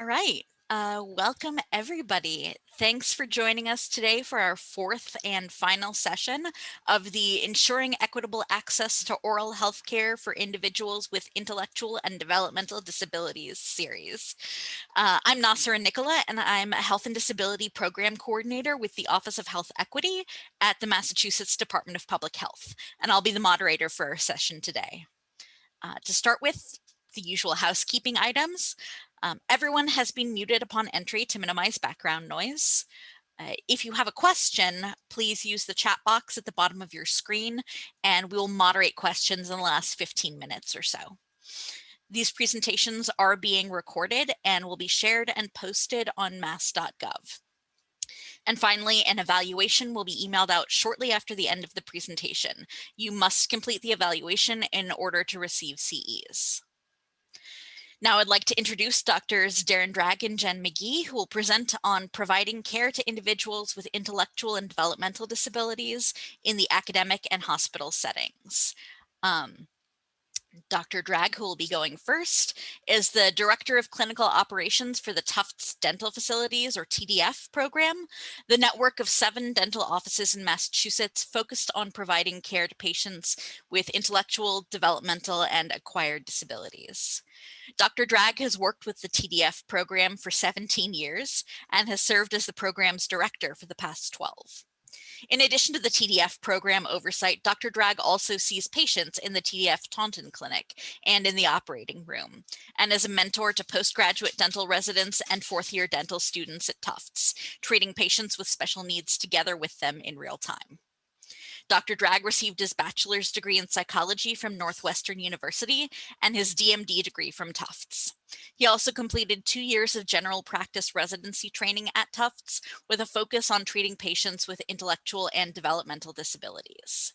All right. Welcome, everybody. Thanks for joining us today for our fourth and final session of the Ensuring Equitable Access to Oral Health Care for Individuals with Intellectual and Developmental Disabilities series. I'm Nasser Nicola, and I'm a Health and Disability Program Coordinator with the Office of Health Equity at the Massachusetts Department of Public Health, and I'll be the moderator for our session today. To start with, the usual housekeeping items. Everyone has been muted upon entry to minimize background noise. If you have a question, please use the chat box at the bottom of your screen, and we will moderate questions in the last 15 minutes or so. These presentations are being recorded and will be shared and posted on mass.gov. And finally, an evaluation will be emailed out shortly after the end of the presentation. You must complete the evaluation in order to receive CEs. Now I'd like to introduce Drs. Darren Dragg and Jen Mcgee, who will present on providing care to individuals with intellectual and developmental disabilities in the academic and hospital settings. Dr. Dragg, who will be going first, is the Director of Clinical Operations for the Tufts Dental Facilities, or TDF program, the network of 7 dental offices in Massachusetts focused on providing care to patients with intellectual, developmental, and acquired disabilities. Dr. Dragg has worked with the TDF program for 17 years and has served as the program's director for the past 12. In addition to the TDF program oversight, Dr. Dragg also sees patients in the TDF Taunton Clinic and in the operating room, and is a mentor to postgraduate dental residents and fourth-year dental students at Tufts, treating patients with special needs together with them in real time. Dr. Dragg received his bachelor's degree in psychology from Northwestern University and his DMD degree from Tufts. He also completed 2 years of general practice residency training at Tufts with a focus on treating patients with intellectual and developmental disabilities.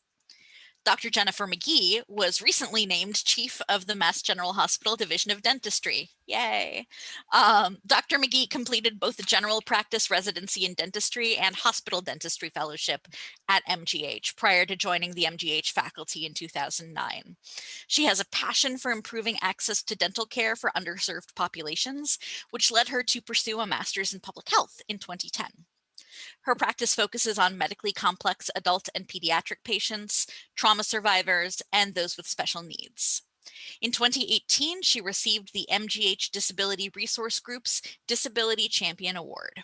Dr. Jennifer Mcgee was recently named Chief of the Mass General Hospital Division of Dentistry. Yay! Dr. Mcgee completed both a general practice residency in dentistry and hospital dentistry fellowship at MGH prior to joining the MGH faculty in 2009. She has a passion for improving access to dental care for underserved populations, which led her to pursue a master's in public health in 2010. Her practice focuses on medically complex adult and pediatric patients, trauma survivors, and those with special needs. In 2018, she received the MGH Disability Resource Group's Disability Champion Award.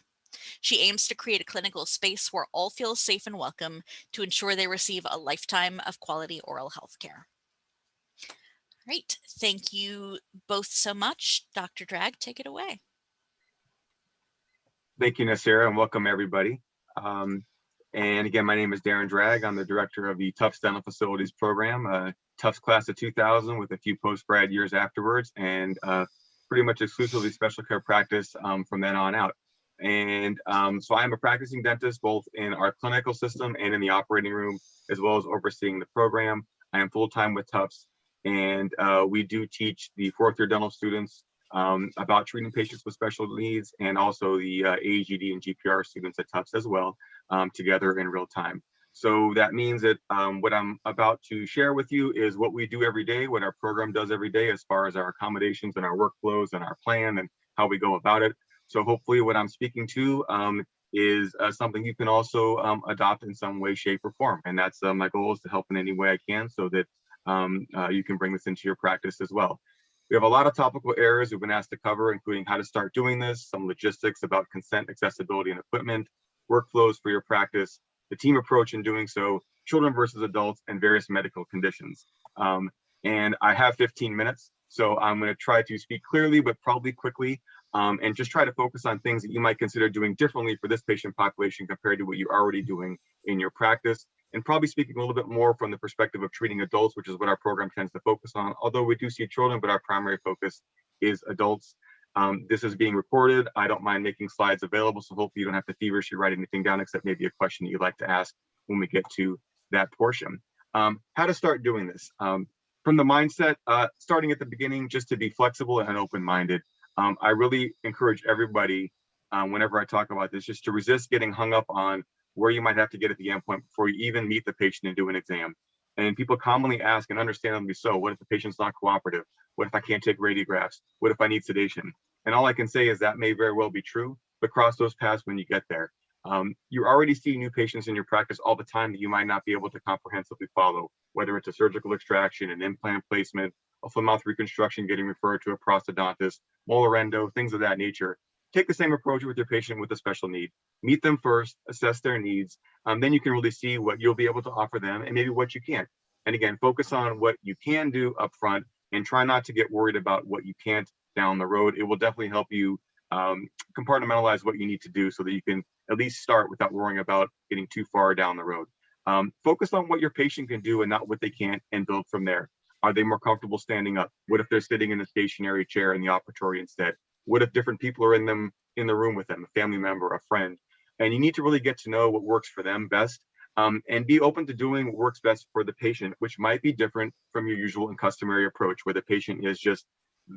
She aims to create a clinical space where all feel safe and welcome to ensure they receive a lifetime of quality oral health care. Great, thank you both so much. Dr. Dragg, take it away. Thank you, Nasira, and welcome everybody. And again, my name is Darren Dragg. I'm the director of the Tufts Dental Facilities program, Tufts class of 2000 with a few post-grad years afterwards, and pretty much exclusively special care practice from then on out. And so I'm a practicing dentist both in our clinical system and in the operating room, as well as overseeing the program. I am full-time with Tufts, and we do teach the fourth-year dental students about treating patients with special needs, and also the AGD and GPR students at Tufts as well, together in real time. So that means that what I'm about to share with you is what we do every day, what our program does every day as far as our accommodations and our workflows and our plan and how we go about it. So hopefully what I'm speaking to is something you can also adopt in some way, shape, or form. And that's my goal, is to help in any way I can so that you can bring this into your practice as well. We have a lot of topical areas we've been asked to cover, including how to start doing this, some logistics about consent, accessibility, and equipment, workflows for your practice, the team approach in doing so, children versus adults, and various medical conditions. And I have 15 minutes, so I'm going to try to speak clearly, but probably quickly, and just try to focus on things that you might consider doing differently for this patient population compared to what you're already doing in your practice. And probably speaking a little bit more from the perspective of treating adults, which is what our program tends to focus on, although we do see children, but our primary focus is adults. This is being recorded. I don't mind making slides available, so hopefully you don't have to feverishly write anything down except maybe a question that you'd like to ask when we get to that portion. How to start doing this. From the mindset, starting at the beginning, just to be flexible and open-minded. I really encourage everybody, whenever I talk about this, just to resist getting hung up on where you might have to get at the endpoint before you even meet the patient and do an exam. And people commonly ask, and understandably so, what if the patient's not cooperative? What if I can't take radiographs? What if I need sedation? And all I can say is that may very well be true, but cross those paths when you get there. You already see new patients in your practice all the time that you might not be able to comprehensively follow, whether it's a surgical extraction, an implant placement, a full mouth reconstruction getting referred to a prosthodontist, molar endo, things of that nature. Take the same approach with your patient with a special need. Meet them first, assess their needs. Then you can really see what you'll be able to offer them and maybe what you can't. And again, focus on what you can do up front and try not to get worried about what you can't down the road. It will definitely help you compartmentalize what you need to do so that you can at least start without worrying about getting too far down the road. Focus on what your patient can do and not what they can't, and build from there. Are they more comfortable standing up? What if they're sitting in a stationary chair in the operatory instead? What if different people are in the room with them, a family member, a friend? And you need to really get to know what works for them best, and be open to doing what works best for the patient, which might be different from your usual and customary approach, where the patient is just,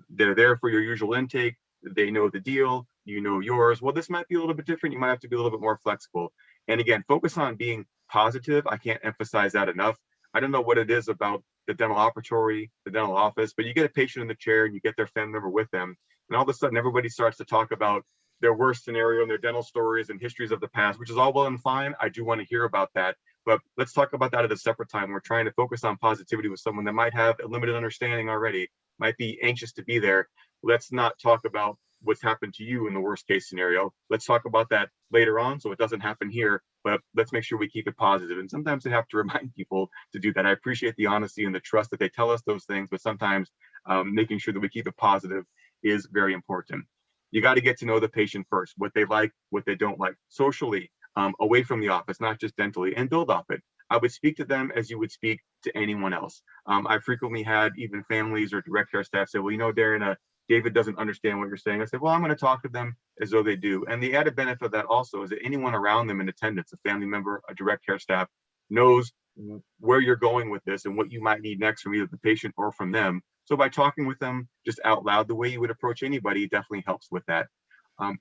they're there for your usual intake, they know the deal, you know yours. Well, this might be a little bit different. You might have to be a little bit more flexible. And again, focus on being positive. I can't emphasize that enough. I don't know what it is about the dental operatory, the dental office, but you get a patient in the chair and you get their family member with them, and all of a sudden everybody starts to talk about their worst scenario and their dental stories and histories of the past, which is all well and fine. I do want to hear about that, but let's talk about that at a separate time. We're trying to focus on positivity with someone that might have a limited understanding already, might be anxious to be there. Let's not talk about what's happened to you in the worst case scenario. Let's talk about that later on so it doesn't happen here, but let's make sure we keep it positive. And sometimes I have to remind people to do that. I appreciate the honesty and the trust that they tell us those things, but sometimes making sure that we keep it positive is very important. You got to get to know the patient first, what they like, what they don't like, socially, away from the office, not just dentally, and build off it. I would speak to them as you would speak to anyone else. I frequently had even families or direct care staff say, well, Darren, David doesn't understand what you're saying. I said, well, I'm going to talk to them as though they do. And the added benefit of that also is that anyone around them in attendance, a family member, a direct care staff, knows where you're going with this and what you might need next from either the patient or from them. So by talking with them just out loud, the way you would approach anybody, definitely helps with that.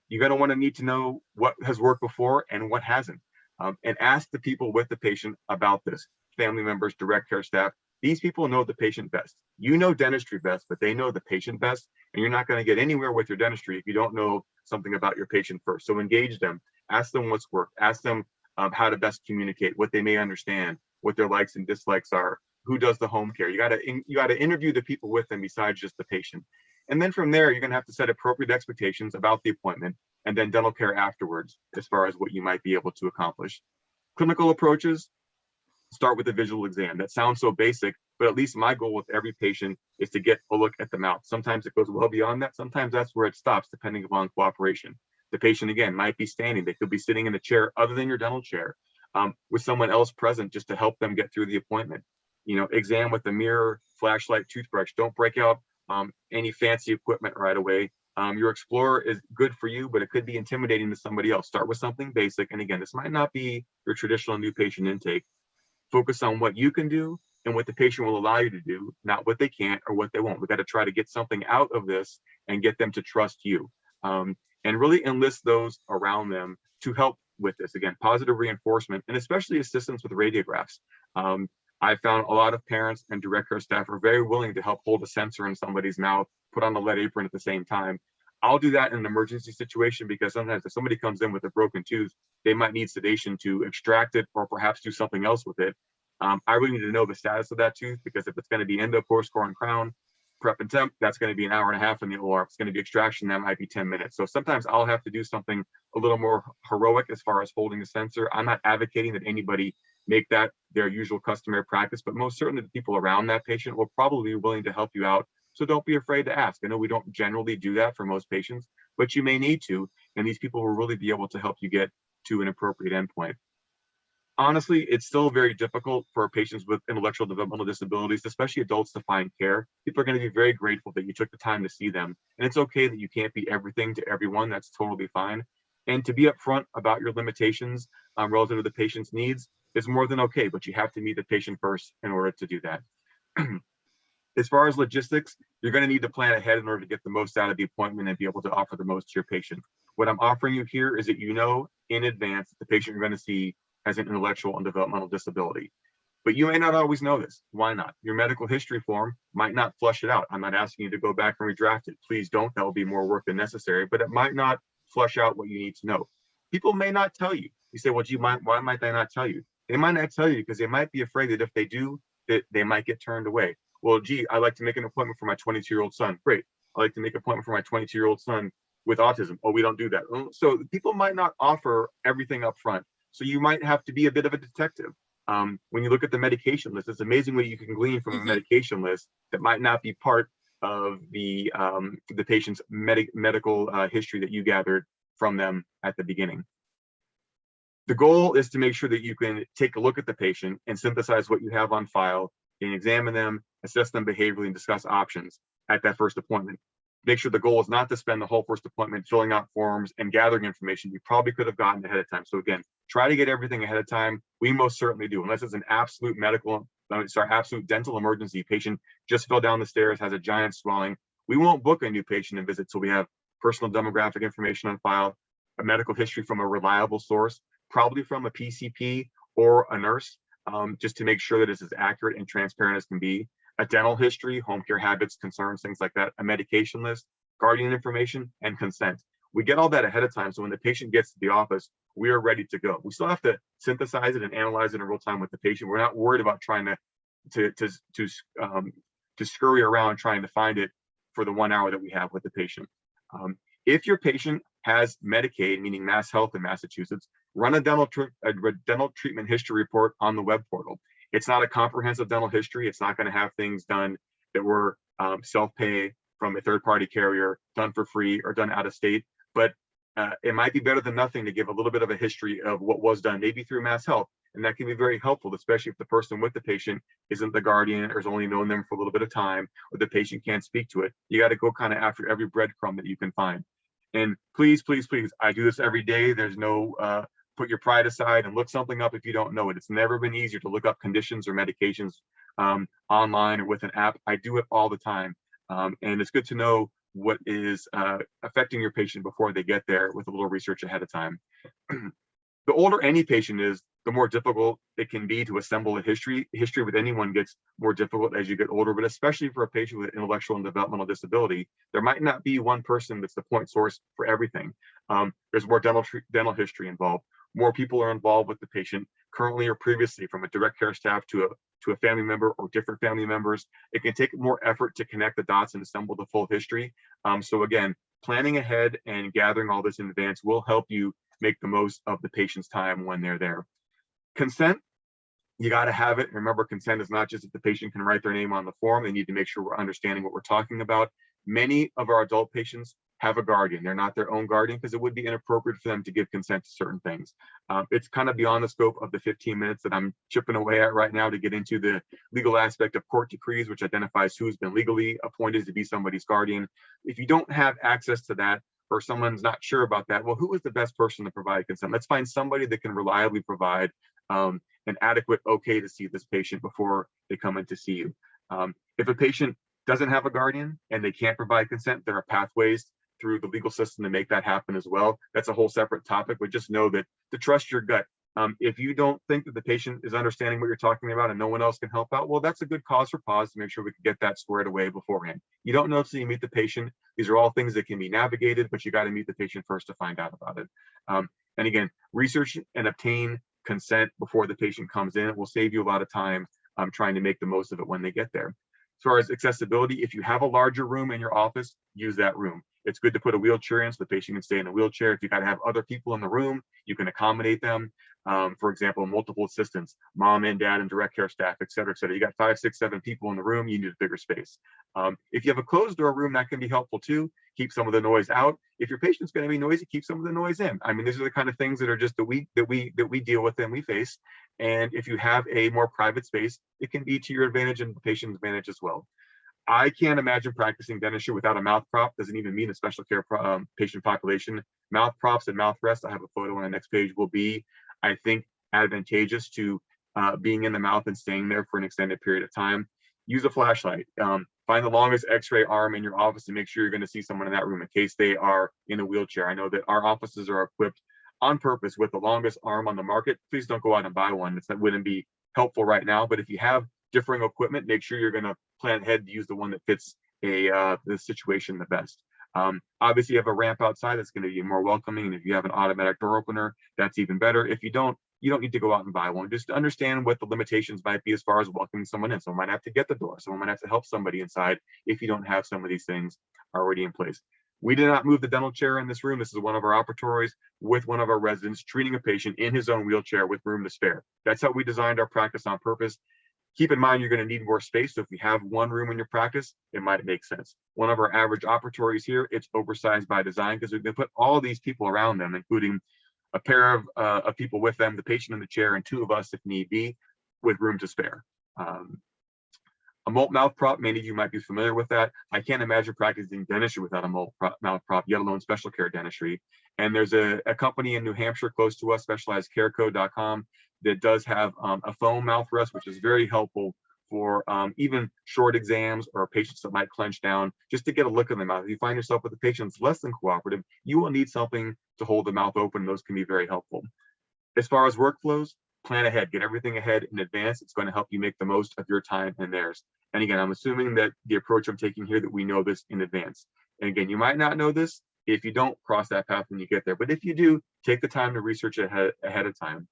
You're going to want to need to know what has worked before and what hasn't. And ask the people with the patient about this, family members, direct care staff. These people know the patient best. You know dentistry best, but they know the patient best. And you're not going to get anywhere with your dentistry if you don't know something about your patient first. So engage them, ask them what's worked, ask them how to best communicate, what they may understand, what their likes and dislikes are, who does the home care. You got to interview the people with them besides just the patient. And then from there, you're going to have to set appropriate expectations about the appointment and then dental care afterwards, as far as what you might be able to accomplish. Clinical approaches, start with a visual exam. That sounds so basic, but at least my goal with every patient is to get a look at the mouth. Sometimes it goes well beyond that. Sometimes that's where it stops, depending upon cooperation. The patient, again, might be standing. They could be sitting in a chair other than your dental chair, with someone else present just to help them get through the appointment. Exam with a mirror, flashlight, toothbrush. Don't break out any fancy equipment right away. Your Explorer is good for you, but it could be intimidating to somebody else. Start with something basic. And again, this might not be your traditional new patient intake. Focus on what you can do and what the patient will allow you to do, not what they can't or what they won't. We got to try to get something out of this and get them to trust you, and really enlist those around them to help with this. Again, positive reinforcement and especially assistance with radiographs. I found a lot of parents and direct care staff are very willing to help hold a sensor in somebody's mouth, put on a lead apron at the same time. I'll do that in an emergency situation because sometimes if somebody comes in with a broken tooth, they might need sedation to extract it or perhaps do something else with it. I really need to know the status of that tooth, because if it's going to be endo, course, core, and crown, prep and temp, that's going to be an hour and a half in the OR. If it's going to be extraction, that might be 10 minutes. So sometimes I'll have to do something a little more heroic as far as holding the sensor. I'm not advocating that anybody make that their usual customary practice, but most certainly the people around that patient will probably be willing to help you out. So don't be afraid to ask. I know we don't generally do that for most patients, but you may need to, and these people will really be able to help you get to an appropriate endpoint. Honestly, it's still very difficult for patients with intellectual developmental disabilities, especially adults, to find care. People are going to be very grateful that you took the time to see them. And it's okay that you can't be everything to everyone. That's totally fine. And to be upfront about your limitations relative to the patient's needs is more than okay, but you have to meet the patient first in order to do that. As far as logistics, you're going to need to plan ahead in order to get the most out of the appointment and be able to offer the most to your patient. What I'm offering you here is that you know in advance that the patient you're going to see has an intellectual and developmental disability. But you may not always know this. Why not? Your medical history form might not flush it out. I'm not asking you to go back and redraft it. Please don't. That will be more work than necessary, but it might not flush out what you need to know. People may not tell you. You say, well, gee, why might they not tell you? They might not tell you because they might be afraid that if they do, that they might get turned away. Well, gee, I'd like to make an appointment for my 22-year-old son. Great. I'd like to make an appointment for my 22-year-old son with autism. Oh, we don't do that. So people might not offer everything up front. So you might have to be a bit of a detective. When you look at the medication list, it's amazing what you can glean from a medication list that might not be part of the patient's medical history that you gathered from them at the beginning. The goal is to make sure that you can take a look at the patient and synthesize what you have on file and examine them, assess them behaviorally, and discuss options at that first appointment. Make sure the goal is not to spend the whole first appointment filling out forms and gathering information you probably could have gotten ahead of time. So again, try to get everything ahead of time. We most certainly do, unless it's an absolute absolute dental emergency. Patient just fell down the stairs, has a giant swelling. We won't book a new patient and visit till we have personal demographic information on file, a medical history from a reliable source, probably from a PCP or a nurse, just to make sure that it's as accurate and transparent as can be. A dental history, home care habits, concerns, things like that, a medication list, guardian information, and consent. We get all that ahead of time, so when the patient gets to the office, we are ready to go. We still have to synthesize it and analyze it in real time with the patient. We're not worried about trying to scurry around trying to find it for the 1 hour that we have with the patient. If your patient has Medicaid, meaning Mass Health in Massachusetts, run a dental treatment history report on the web portal. It's not a comprehensive dental history. It's not going to have things done that were self-pay from a third-party carrier, done for free or done out of state. But it might be better than nothing to give a little bit of a history of what was done, maybe through Mass Health. And that can be very helpful, especially if the person with the patient isn't the guardian or has only known them for a little bit of time, or the patient can't speak to it. You got to go kind of after every breadcrumb that you can find. And please, please, please, I do this every day. There's no put your pride aside and look something up if you don't know it. It's never been easier to look up conditions or medications online or with an app. I do it all the time. And it's good to know what is affecting your patient before they get there with a little research ahead of time. The older any patient is, the more difficult it can be to assemble a history. History with anyone gets more difficult as you get older, but especially for a patient with intellectual and developmental disability, there might not be one person that's the point source for everything. There's more dental history involved. More people are involved with the patient currently or previously, from a direct care staff to a family member or different family members. It can take more effort to connect the dots and assemble the full history. So again, planning ahead and gathering all this in advance will help you make the most of the patient's time when they're there. Consent, you got to have it. Remember, consent is not just that the patient can write their name on the form. They need to make sure we're understanding what we're talking about. Many of our adult patients have a guardian. They're not their own guardian because it would be inappropriate for them to give consent to certain things. It's kind of beyond the scope of the 15 minutes that I'm chipping away at right now to get into the legal aspect of court decrees, which identifies who's been legally appointed to be somebody's guardian. If you don't have access to that, or someone's not sure about that, well, who is the best person to provide consent? Let's find somebody that can reliably provide an adequate okay to see this patient before they come in to see you. If a patient doesn't have a guardian and they can't provide consent, there are pathways through the legal system to make that happen as well. That's a whole separate topic, but just know that to trust your gut. If you don't think that the patient is understanding what you're talking about and no one else can help out, well, that's a good cause for pause to make sure we can get that squared away beforehand. You don't know until you meet the patient. These are all things that can be navigated, but you got to meet the patient first to find out about it. And again, research and obtain consent before the patient comes in. It will save you a lot of time trying to make the most of it when they get there. As far as accessibility, if you have a larger room in your office, use that room. It's good to put a wheelchair in so the patient can stay in a wheelchair. If you got to have other people in the room, you can accommodate them. For example, multiple assistants, mom and dad and direct care staff, et cetera, et cetera. You got 5, 6, 7 people in the room, you need a bigger space. If you have a closed door room, that can be helpful too. Keep some of the noise out. If your patient's going to be noisy, keep some of the noise in. I mean, these are the kind of things that are just that we deal with and we face. And if you have a more private space, it can be to your advantage and the patient's advantage as well. I can't imagine practicing dentistry without a mouth prop. Doesn't even mean a special care patient population. Mouth props and mouth rests, I have a photo on the next page, will be, I think, advantageous to being in the mouth and staying there for an extended period of time. Use a flashlight. Find the longest x-ray arm in your office and make sure you're going to see someone in that room in case they are in a wheelchair. I know that our offices are equipped on purpose with the longest arm on the market. Please don't go out and buy one. That wouldn't be helpful right now. But if you have differing equipment, make sure you're going to plan ahead to use the one that fits the situation the best. Obviously, you have a ramp outside that's going to be more welcoming. And if you have an automatic door opener, that's even better. If you don't need to go out and buy one. Just understand what the limitations might be as far as welcoming someone in. Someone might have to get the door. Someone might have to help somebody inside if you don't have some of these things already in place. We did not move the dental chair in this room. This is one of our operatories with one of our residents treating a patient in his own wheelchair with room to spare. That's how we designed our practice on purpose. Keep in mind, you're going to need more space. So if you have one room in your practice, it might make sense. One of our average operatories here, it's oversized by design because we're going to put all these people around them, including a pair of people with them, the patient in the chair, and 2 of us if need be, with room to spare. A molt mouth prop, many of you might be familiar with that. I can't imagine practicing dentistry without a molt mouth prop, yet alone special care dentistry. And there's a company in New Hampshire close to us, specializedcareco.com, that does have a foam mouth rest, which is very helpful for even short exams or patients that might clench down, just to get a look in the mouth. If you find yourself with a patient that's less than cooperative, you will need something to hold the mouth open. Those can be very helpful. As far as workflows, plan ahead, get everything ahead in advance. It's going to help you make the most of your time and theirs. And again, I'm assuming that the approach I'm taking here, that we know this in advance. And again, you might not know this if you don't cross that path when you get there. But if you do, take the time to research ahead of time.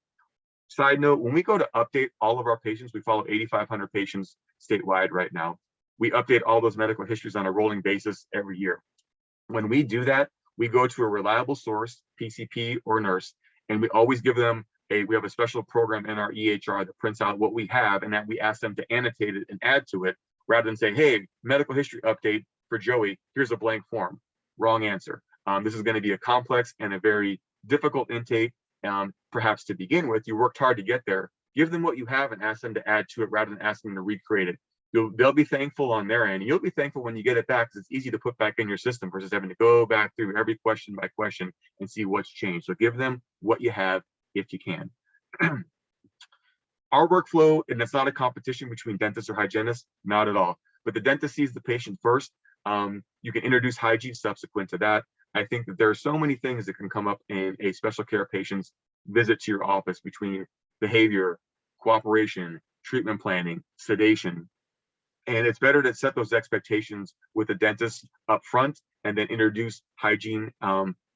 Side note, when we go to update all of our patients, we follow 8,500 patients statewide right now. We update all those medical histories on a rolling basis every year. When we do that, we go to a reliable source, PCP or nurse, and we always give them we have a special program in our EHR that prints out what we have, and that we ask them to annotate it and add to it, rather than say, hey, medical history update for Joey, here's a blank form. Wrong answer. This is going to be a complex and a very difficult intake. Perhaps to begin with, you worked hard to get there. Give them what you have and ask them to add to it rather than asking them to recreate it. They'll be thankful on their end. You'll be thankful when you get it back, because it's easy to put back in your system versus having to go back through every question by question and see what's changed. So give them what you have if you can. Our workflow, and it's not a competition between dentists or hygienists, not at all. But the dentist sees the patient first. You can introduce hygiene subsequent to that. I think that there are so many things that can come up in a special care patient's visit to your office, between behavior, cooperation, treatment planning, sedation. And it's better to set those expectations with the dentist up front and then introduce hygiene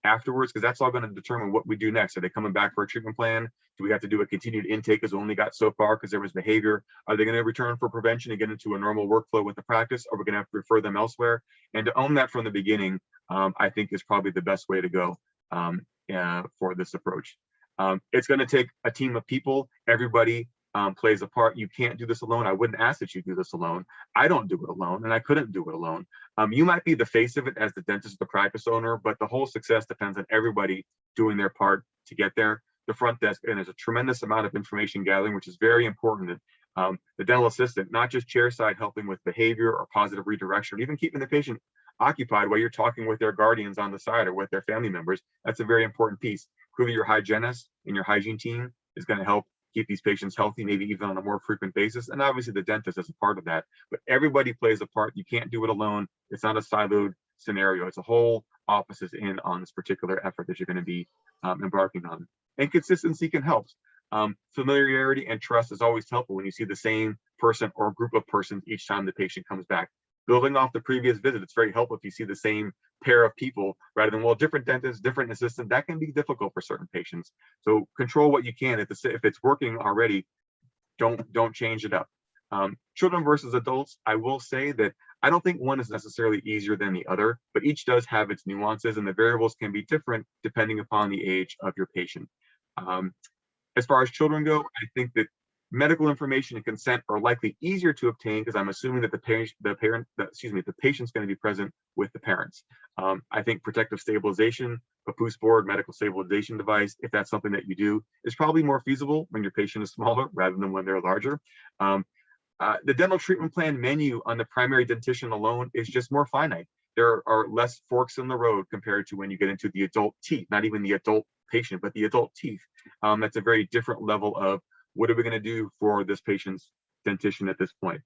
afterwards, because that's all going to determine what we do next. Are they coming back for a treatment plan? Do we have to do a continued intake because we only got so far because there was behavior? Are they going to return for prevention and get into a normal workflow with the practice? Or are we going to have to refer them elsewhere? And to own that from the beginning, I think is probably the best way to go for this approach. It's going to take a team of people. Everybody plays a part. You can't do this alone. I wouldn't ask that you do this alone. I don't do it alone, and I couldn't do it alone. You might be the face of it as the dentist, the practice owner, but the whole success depends on everybody doing their part to get there. The front desk, and there's a tremendous amount of information gathering, which is very important. The dental assistant, not just chairside helping with behavior or positive redirection, or even keeping the patient occupied while you're talking with their guardians on the side or with their family members. That's a very important piece. Clearly, your hygienist and your hygiene team is going to help keep these patients healthy, maybe even on a more frequent basis. And obviously the dentist is a part of that, but everybody plays a part. You can't do it alone. It's not a siloed scenario. It's a whole office is in on this particular effort that you're going to be embarking on. And consistency can help. Familiarity and trust is always helpful when you see the same person or group of persons each time the patient comes back. Building off the previous visit, it's very helpful if you see the same pair of people rather than, well, different dentists, different assistant. That can be difficult for certain patients. So control what you can. If it's working already, don't change it up. Children versus adults, I will say that I don't think one is necessarily easier than the other, but each does have its nuances, and the variables can be different depending upon the age of your patient. As far as children go, I think that medical information and consent are likely easier to obtain because I'm assuming that the patient's going to be present with the parents. I think protective stabilization, papoose board, medical stabilization device, if that's something that you do, is probably more feasible when your patient is smaller rather than when they're larger. The dental treatment plan menu on the primary dentition alone is just more finite. There are less forks in the road compared to when you get into the adult teeth, not even the adult patient, but the adult teeth. That's a very different level of what are we going to do for this patient's dentition at this point.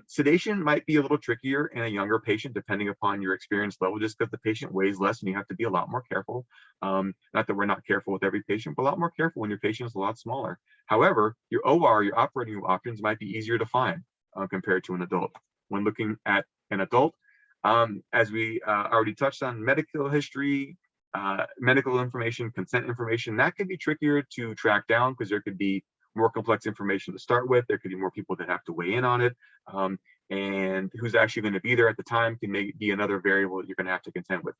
Sedation might be a little trickier in a younger patient, depending upon your experience level, just because the patient weighs less and you have to be a lot more careful. Not that we're not careful with every patient, but a lot more careful when your patient is a lot smaller. However, your OR, your operating room options might be easier to find compared to an adult. When looking at an adult, as we already touched on, medical history, medical information, consent information, that can be trickier to track down because there could be more complex information to start with. There could be more people that have to weigh in on it. And who's actually going to be there at the time can be another variable that you're going to have to contend with.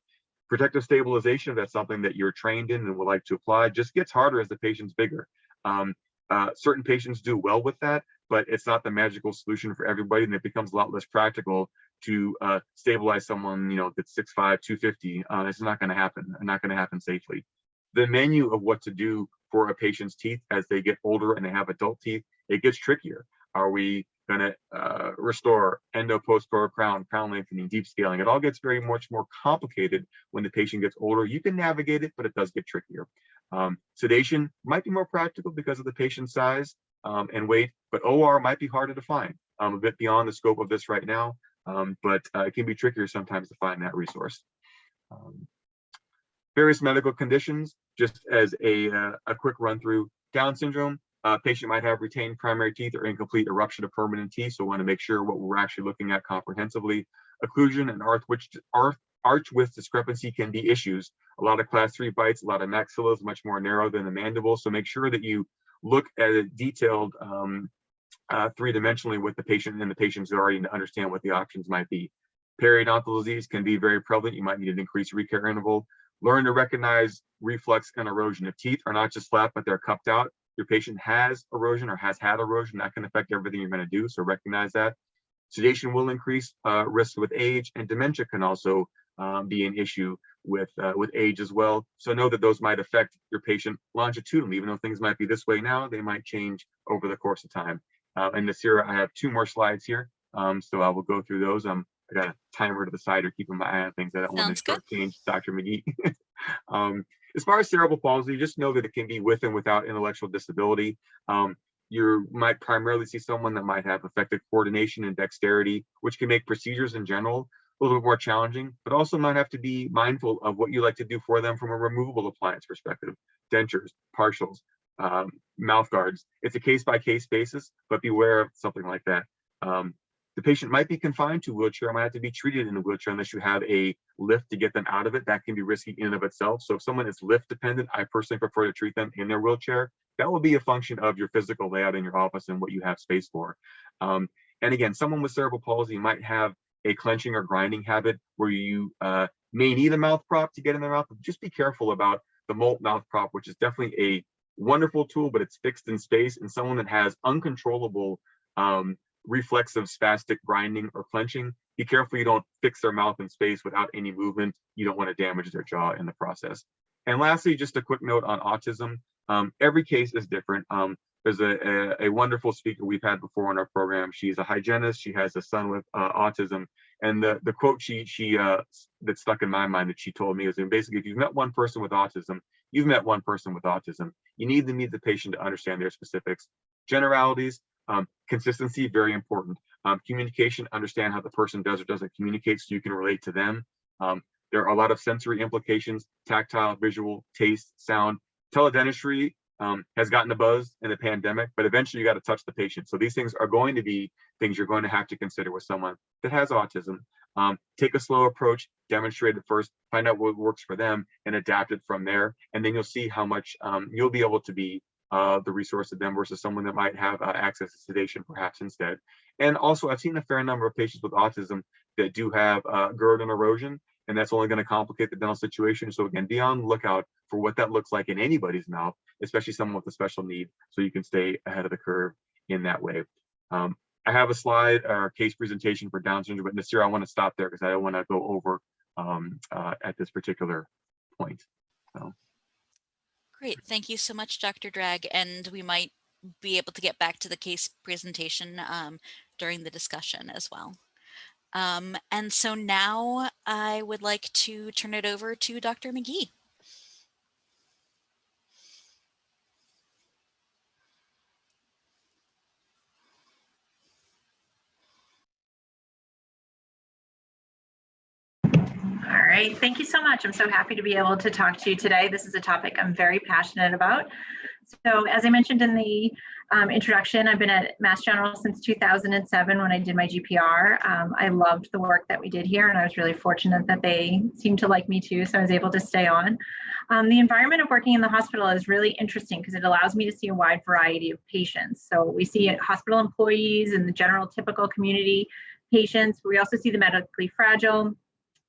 Protective stabilization, if that's something that you're trained in and would like to apply, just gets harder as the patient's bigger. Certain patients do well with that, but it's not the magical solution for everybody, and it becomes a lot less practical to stabilize someone, that's 6'5", 250. It's not going to happen. Not going to happen safely. The menu of what to do for a patient's teeth as they get older and they have adult teeth, it gets trickier. Are we going to restore endo, post-core, crown lengthening, deep scaling? It all gets very much more complicated when the patient gets older. You can navigate it, but it does get trickier. Sedation might be more practical because of the patient's size and weight, but OR might be harder to find. A bit beyond the scope of this right now, but it can be trickier sometimes to find that resource. Various medical conditions, just as a quick run through. Down syndrome, patient might have retained primary teeth or incomplete eruption of permanent teeth, so we want to make sure what we're actually looking at comprehensively. Occlusion and arch width discrepancy can be issues. A lot of class 3 bites, a lot of maxillas, much more narrow than the mandible, so make sure that you look at it detailed three-dimensionally with the patient and the patient's already to understand what the options might be. Periodontal disease can be very prevalent. You might need an increased recare interval. Learn to recognize reflux and erosion. If teeth are not just flat, but they're cupped out, your patient has erosion or has had erosion. That can affect everything you're going to do, so recognize that. Sedation will increase risk with age, and dementia can also be an issue with age as well. So know that those might affect your patient longitudinally. Even though things might be this way now, they might change over the course of time. And Nasira, I have 2 more slides here, so I will go through those. I got a timer to the side or keeping my eye on things. I don't want to shortchange Dr. McGee. As far as cerebral palsy, just know that it can be with and without intellectual disability. You might primarily see someone that might have affected coordination and dexterity, which can make procedures in general a little bit more challenging, but also might have to be mindful of what you like to do for them from a removable appliance perspective. Dentures, partials, mouth guards. It's a case-by-case basis, but beware of something like that. The patient might be confined to a wheelchair, might have to be treated in a wheelchair unless you have a lift to get them out of it. That can be risky in and of itself. So if someone is lift dependent, I personally prefer to treat them in their wheelchair. That will be a function of your physical layout in your office and what you have space for. And again, someone with cerebral palsy might have a clenching or grinding habit where you may need a mouth prop to get in their mouth. Just be careful about the Molt mouth prop, which is definitely a wonderful tool, but it's fixed in space. And someone that has uncontrollable reflexive spastic grinding or clenching, be careful you don't fix their mouth in space without any movement. You don't want to damage their jaw in the process. And lastly, just a quick note on autism. Every case is different. There's a wonderful speaker we've had before in our program. She's a hygienist. She has a son with autism. And the quote that stuck in my mind that she told me is, basically, if you've met one person with autism, you've met one person with autism. You need to meet the patient to understand their specifics. Generalities, consistency, very important. Communication, understand how the person does or doesn't communicate so you can relate to them. There are a lot of sensory implications: tactile, visual, taste, sound. Teledentistry has gotten a buzz in the pandemic, but eventually you got to touch the patient. So these things are going to be things you're going to have to consider with someone that has autism. Take a slow approach, demonstrate it first, find out what works for them, and adapt it from there. And then you'll see how much you'll be able to be the resource to them versus someone that might have access to sedation perhaps instead. And also, I've seen a fair number of patients with autism that do have GERD and erosion, and that's only going to complicate the dental situation. So again, be on the lookout for what that looks like in anybody's mouth, especially someone with a special need, so you can stay ahead of the curve in that way. I have a slide or case presentation for Down syndrome, but this year I want to stop there because I don't want to go over at this particular point. So. Great, thank you so much, Dr. Drag, and we might be able to get back to the case presentation during the discussion as well. And so now I would like to turn it over to Dr. McGee. right, thank you so much. I'm so happy to be able to talk to you today. This is a topic I'm very passionate about. So as I mentioned in the introduction, I've been at Mass General since 2007 when I did my GPR. I loved the work that we did here, and I was really fortunate that they seemed to like me too, so I was able to stay on. The environment of working in the hospital is really interesting because it allows me to see a wide variety of patients. So we see hospital employees and the general typical community patients. We also see the medically fragile.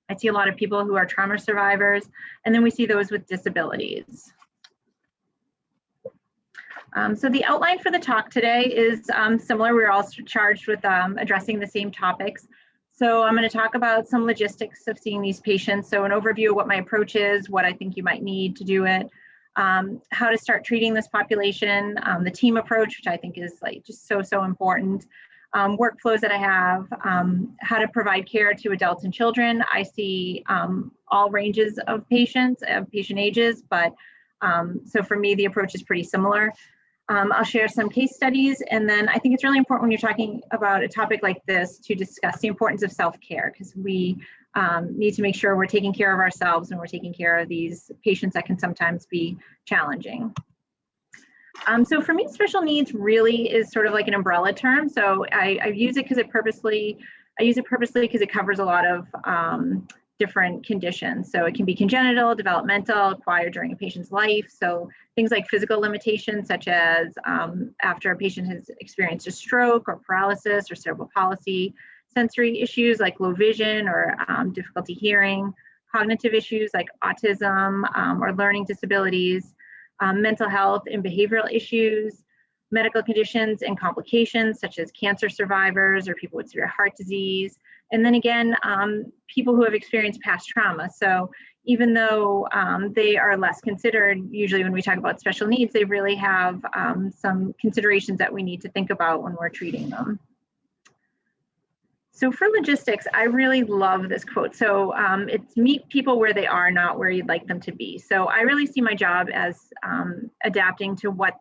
I see a lot of people who are trauma survivors, and then we see those with disabilities. So the outline for the talk today is similar. We're all charged with addressing the same topics. So I'm going to talk about some logistics of seeing these patients. So an overview of what my approach is, what I think you might need to do it, how to start treating this population, the team approach, which I think is like just so important, workflows that I have, how to provide care to adults and children. I see all ranges of patients, patient ages, but so for me, the approach is pretty similar. I'll share some case studies, and then I think it's really important when you're talking about a topic like this to discuss the importance of self-care, because we need to make sure we're taking care of ourselves and we're taking care of these patients that can sometimes be challenging. So for me, special needs really is sort of like an umbrella term. So I use it because I use it purposely because it covers a lot of different conditions. So it can be congenital, developmental, acquired during a patient's life. So things like physical limitations, such as after a patient has experienced a stroke or paralysis or cerebral palsy, sensory issues like low vision or difficulty hearing, cognitive issues like autism or learning disabilities, mental health and behavioral issues, medical conditions and complications such as cancer survivors or people with severe heart disease. And then again, people who have experienced past trauma. So even though they are less considered, usually when we talk about special needs, they really have some considerations that we need to think about when we're treating them. So for logistics, I really love this quote. So it's meet people where they are, not where you'd like them to be. So I really see my job as adapting to what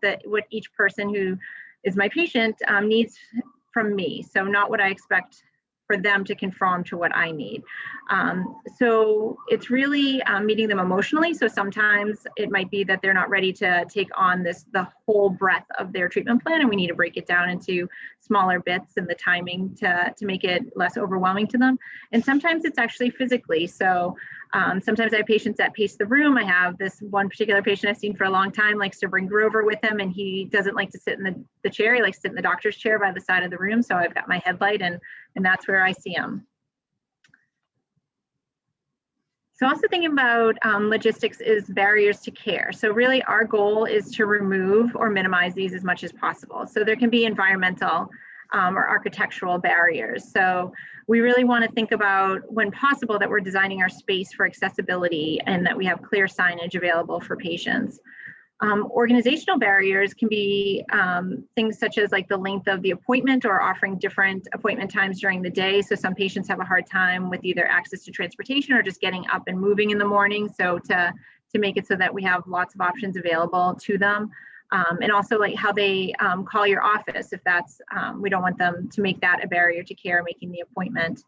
each person who is my patient needs from me. So not what I expect for them to conform to what I need. So it's really meeting them emotionally. So sometimes it might be that they're not ready to take on the whole breadth of their treatment plan, and we need to break it down into smaller bits and the timing to make it less overwhelming to them. And sometimes it's actually physically. So sometimes I have patients that pace the room. I have this one particular patient I've seen for a long time, likes to bring Grover with him, and he doesn't like to sit in the chair. He likes to sit in the doctor's chair by the side of the room. So I've got my headlight, and that's where I see him. So also thinking about logistics is barriers to care. So really our goal is to remove or minimize these as much as possible. So there can be environmental or architectural barriers. So we really want to think about, when possible, that we're designing our space for accessibility and that we have clear signage available for patients. Organizational barriers can be things such as like the length of the appointment or offering different appointment times during the day. So some patients have a hard time with either access to transportation or just getting up and moving in the morning. So to make it so that we have lots of options available to them. And also like how they call your office, if that's, we don't want them to make that a barrier to care, making the appointment.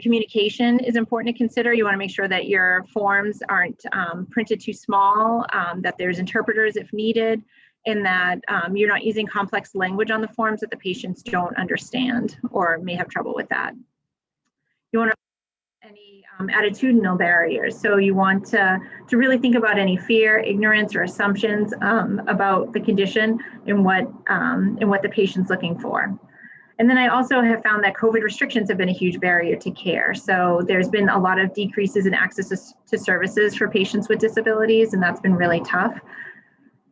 Communication is important to consider. You want to make sure that your forms aren't printed too small, that there's interpreters if needed, and that you're not using complex language on the forms that the patients don't understand or may have trouble with that. You want to any attitudinal barriers. So you want to really think about any fear, ignorance, or assumptions about the condition and what the patient's looking for. And then I also have found that COVID restrictions have been a huge barrier to care. So there's been a lot of decreases in access to services for patients with disabilities, and that's been really tough.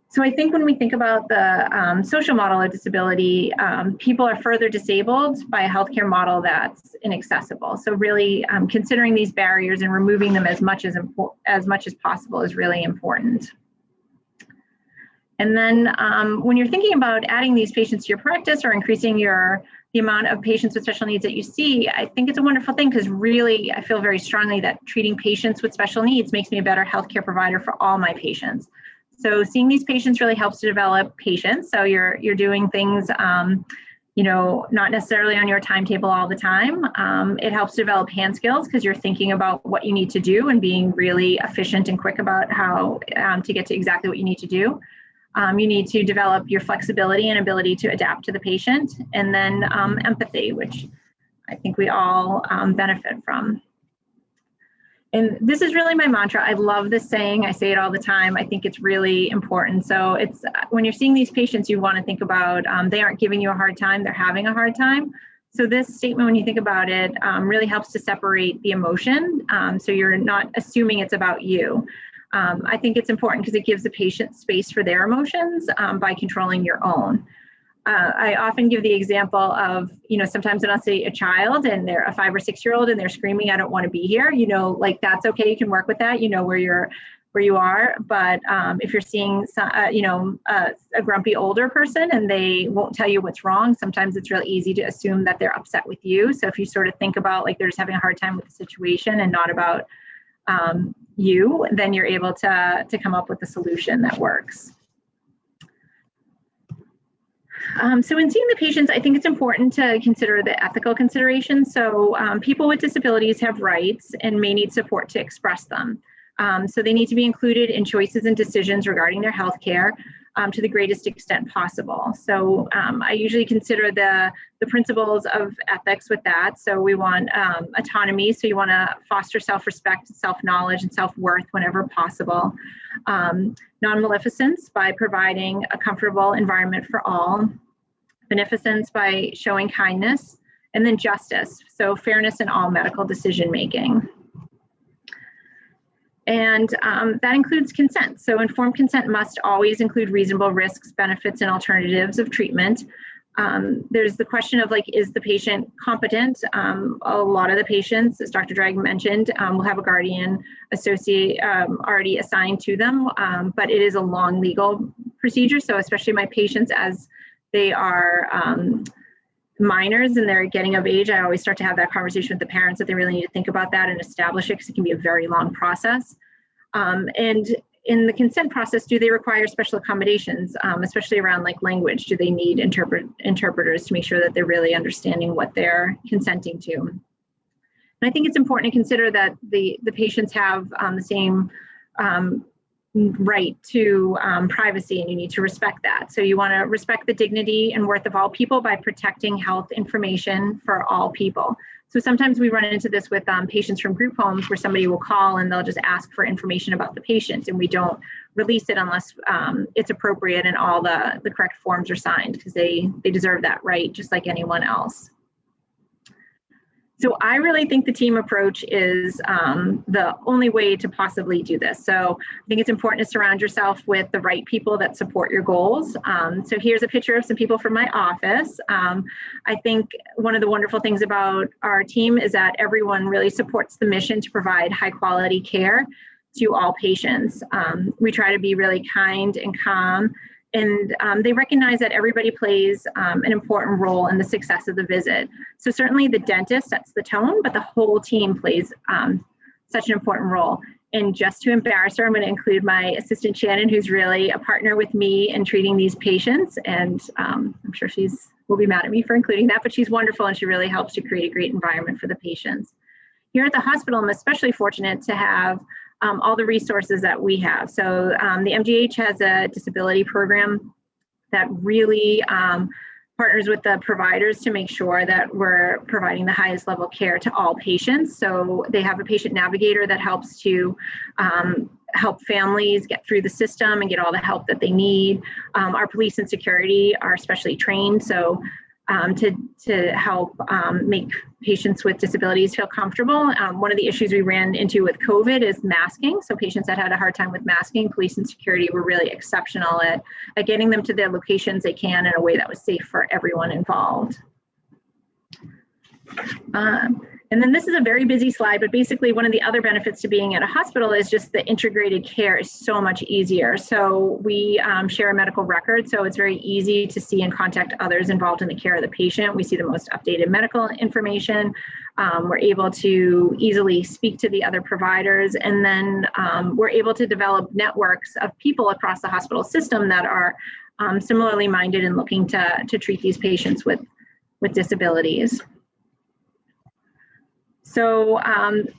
So I think when we think about the social model of disability, people are further disabled by a healthcare model that's inaccessible. So really considering these barriers and removing them as much as possible is really important. And then when you're thinking about adding these patients to your practice or increasing the amount of patients with special needs that you see, I think it's a wonderful thing, because really I feel very strongly that treating patients with special needs makes me a better healthcare provider for all my patients. So seeing these patients really helps to develop patience. So you're doing things not necessarily on your timetable all the time. It helps develop hand skills because you're thinking about what you need to do and being really efficient and quick about how to get to exactly what you need to do. You need to develop your flexibility and ability to adapt to the patient, and then empathy, which I think we all benefit from. And this is really my mantra. I love this saying. I say it all the time. I think it's really important. So it's when you're seeing these patients, you want to think about they aren't giving you a hard time, they're having a hard time. So this statement, when you think about it, really helps to separate the emotion. So you're not assuming it's about you. I think it's important because it gives the patient space for their emotions by controlling your own. I often give the example of, sometimes when I'll see a child and they're a 5 or 6 year old and they're screaming, I don't want to be here, like that's okay. You can work with that, where you are. But if you're seeing, a grumpy older person and they won't tell you what's wrong, sometimes it's really easy to assume that they're upset with you. So if you sort of think about like they're just having a hard time with the situation and not about you, then you're able to come up with a solution that works. So in seeing the patients, I think it's important to consider the ethical considerations. So people with disabilities have rights and may need support to express them. So they need to be included in choices and decisions regarding their health care to the greatest extent possible. So I usually consider the principles of ethics with that. So we want autonomy. So you want to foster self-respect, self-knowledge, and self-worth whenever possible. Non-maleficence by providing a comfortable environment for all. Beneficence by showing kindness. And then justice. So fairness in all medical decision-making. And that includes consent. So informed consent must always include reasonable risks, benefits, and alternatives of treatment. There's the question of like, is the patient competent? A lot of the patients, as Dr. Drag mentioned, will have a guardian associate already assigned to them, but it is a long legal procedure. So especially my patients, as they are minors and they're getting of age, I always start to have that conversation with the parents that they really need to think about that and establish it because it can be a very long process. And in the consent process, do they require special accommodations, especially around like language? Do they need interpreters to make sure that they're really understanding what they're consenting to? And I think it's important to consider that the patients have the same right to privacy, and you need to respect that. So you want to respect the dignity and worth of all people by protecting health information for all people. So sometimes we run into this with patients from group homes where somebody will call and they'll just ask for information about the patient, and we don't release it unless it's appropriate and all the correct forms are signed, because they deserve that right just like anyone else. So I really think the team approach is the only way to possibly do this. So I think it's important to surround yourself with the right people that support your goals. So here's a picture of some people from my office. I think one of the wonderful things about our team is that everyone really supports the mission to provide high quality care to all patients. We try to be really kind and calm, and they recognize that everybody plays an important role in the success of the visit. So certainly the dentist sets the tone, but the whole team plays such an important role. And just to embarrass her, I'm going to include my assistant Shannon, who's really a partner with me in treating these patients. And I'm sure will be mad at me for including that, but she's wonderful and she really helps to create a great environment for the patients. Here at the hospital, I'm especially fortunate to have all the resources that we have. So the MGH has a disability program that really partners with the providers to make sure that we're providing the highest level care to all patients. So they have a patient navigator that helps to help families get through the system and get all the help that they need. Our police and security are specially trained, so to help make patients with disabilities feel comfortable. One of the issues we ran into with COVID is masking. So patients that had a hard time with masking, police and security were really exceptional at getting them to their locations they can in a way that was safe for everyone involved. And then this is a very busy slide, but basically one of the other benefits to being at a hospital is just the integrated care is so much easier. So we share a medical record, so it's very easy to see and contact others involved in the care of the patient. We see the most updated medical information. We're able to easily speak to the other providers, and then we're able to develop networks of people across the hospital system that are similarly minded and looking to treat these patients with with disabilities. So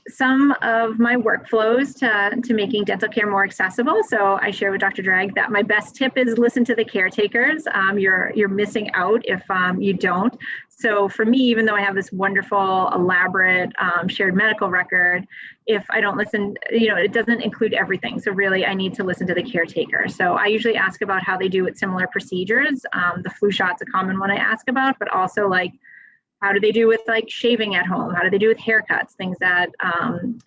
some of my workflows to making dental care more accessible. So I share with Dr. Drag that my best tip is listen to the caretakers. You're missing out if you don't. So for me, even though I have this wonderful, elaborate shared medical record, if I don't listen, it doesn't include everything. So really, I need to listen to the caretaker. So I usually ask about how they do with similar procedures. The flu shot's a common one I ask about, but also like, how do they do with like shaving at home? How do they do with haircuts? Things that,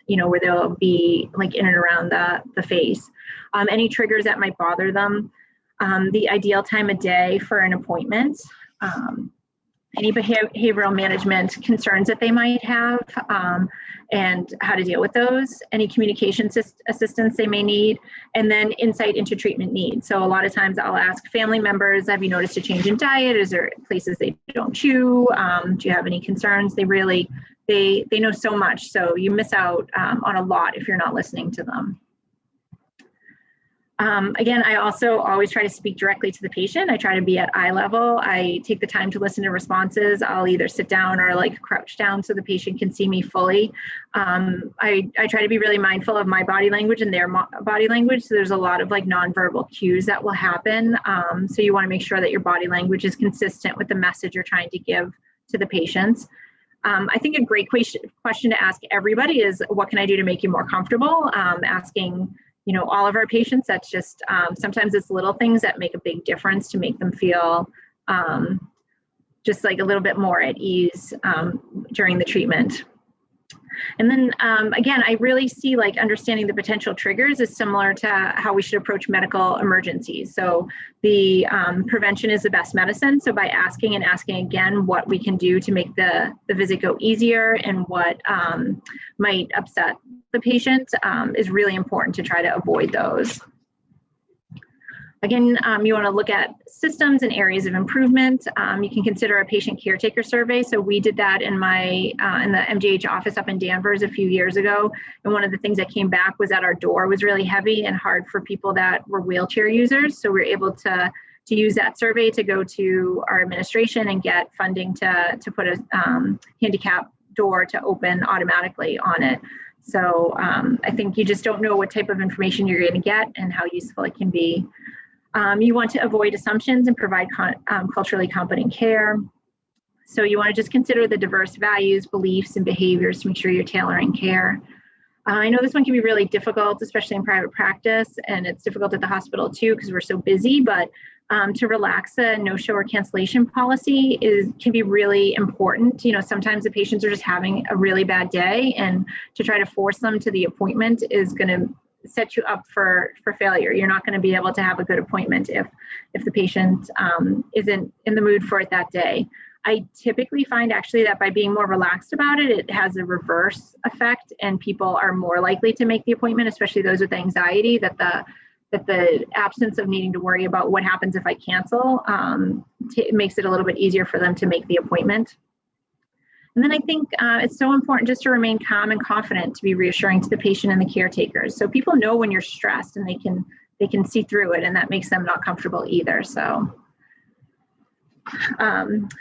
where they'll be like in and around the face. Any triggers that might bother them. The ideal time of day for an appointment. Any behavioral management concerns that they might have, and how to deal with those, any communication assistance they may need, and then insight into treatment needs. So a lot of times I'll ask family members, have you noticed a change in diet? Is there places they don't chew? Do you have any concerns? They know so much, so you miss out on a lot if you're not listening to them. Again, I also always try to speak directly to the patient. I try to be at eye level. I take the time to listen to responses. I'll either sit down or like crouch down so the patient can see me fully. I try to be really mindful of my body language and their body language. So there's a lot of like nonverbal cues that will happen. So you want to make sure that your body language is consistent with the message you're trying to give to the patients. I think a great question to ask everybody is, what can I do to make you more comfortable? Asking all of our patients, that's just, sometimes it's little things that make a big difference to make them feel just like a little bit more at ease during the treatment. And then again, I really see like understanding the potential triggers is similar to how we should approach medical emergencies. So the prevention is the best medicine. So by asking and asking again what we can do to make the visit go easier and what might upset the patient is really important to try to avoid those. Again, you want to look at systems and areas of improvement. You can consider a patient caretaker survey. So we did that in the MGH office up in Danvers a few years ago. And one of the things that came back was that our door was really heavy and hard for people that were wheelchair users. So we were able to use that survey to go to our administration and get funding to put a handicap door to open automatically on it. So I think you just don't know what type of information you're going to get and how useful it can be. You want to avoid assumptions and provide culturally competent care. So you want to just consider the diverse values, beliefs, and behaviors to make sure you're tailoring care. I know this one can be really difficult, especially in private practice, and it's difficult at the hospital too because we're so busy, but to relax a no-show or cancellation policy can be really important. Sometimes the patients are just having a really bad day, and to try to force them to the appointment is going to set you up for failure. You're not going to be able to have a good appointment if the patient isn't in the mood for it that day. I typically find actually that by being more relaxed about it, it has a reverse effect and people are more likely to make the appointment, especially those with anxiety, that the absence of needing to worry about what happens if I cancel makes it a little bit easier for them to make the appointment. And then I think it's so important just to remain calm and confident, to be reassuring to the patient and the caretakers. So people know when you're stressed and they can see through it, and that makes them not comfortable either. So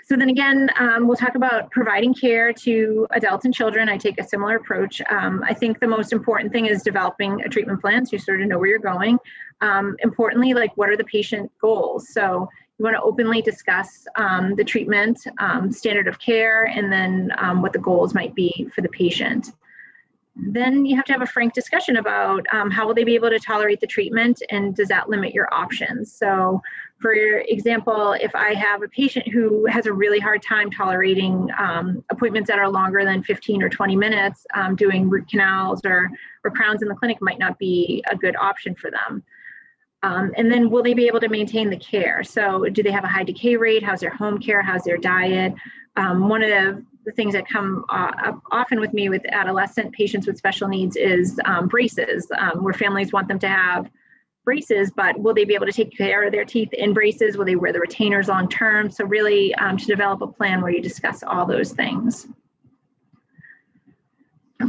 then again, we'll talk about providing care to adults and children. I take a similar approach. I think the most important thing is developing a treatment plan so you sort of know where you're going. Importantly, like what are the patient goals? So you want to openly discuss the treatment, standard of care, and then what the goals might be for the patient. Then you have to have a frank discussion about how will they be able to tolerate the treatment, and does that limit your options? So for example, if I have a patient who has a really hard time tolerating appointments that are longer than 15 or 20 minutes, doing root canals or crowns in the clinic might not be a good option for them. And then will they be able to maintain the care? So do they have a high decay rate? How's their home care? How's their diet? One of the things that come up often with me with adolescent patients with special needs is braces, where families want them to have braces, but will they be able to take care of their teeth in braces? Will they wear the retainers long term? So really to develop a plan where you discuss all those things.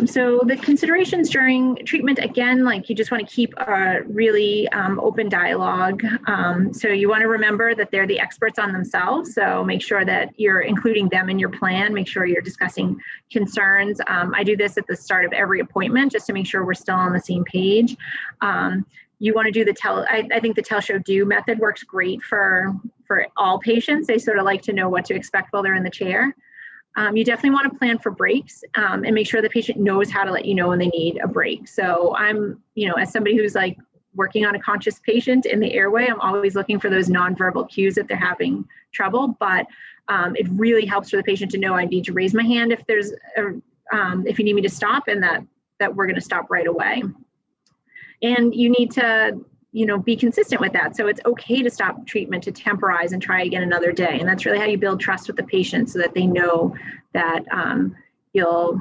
So the considerations during treatment, again, like you just want to keep a really open dialogue. So you want to remember that they're the experts on themselves. So make sure that you're including them in your plan. Make sure you're discussing concerns. I do this at the start of every appointment just to make sure we're still on the same page. You want to do the I think the tell, show, do method works great for all patients. They sort of like to know what to expect while they're in the chair. You definitely want to plan for breaks and make sure the patient knows how to let you know when they need a break. So I'm, as somebody who's like working on a conscious patient in the airway, I'm always looking for those nonverbal cues that they're having trouble, but it really helps for the patient to know I need to raise my hand if there's if you need me to stop, and that we're going to stop right away. And you need to be consistent with that. So it's okay to stop treatment, to temporize and try again another day. And that's really how you build trust with the patient, so that they know that you'll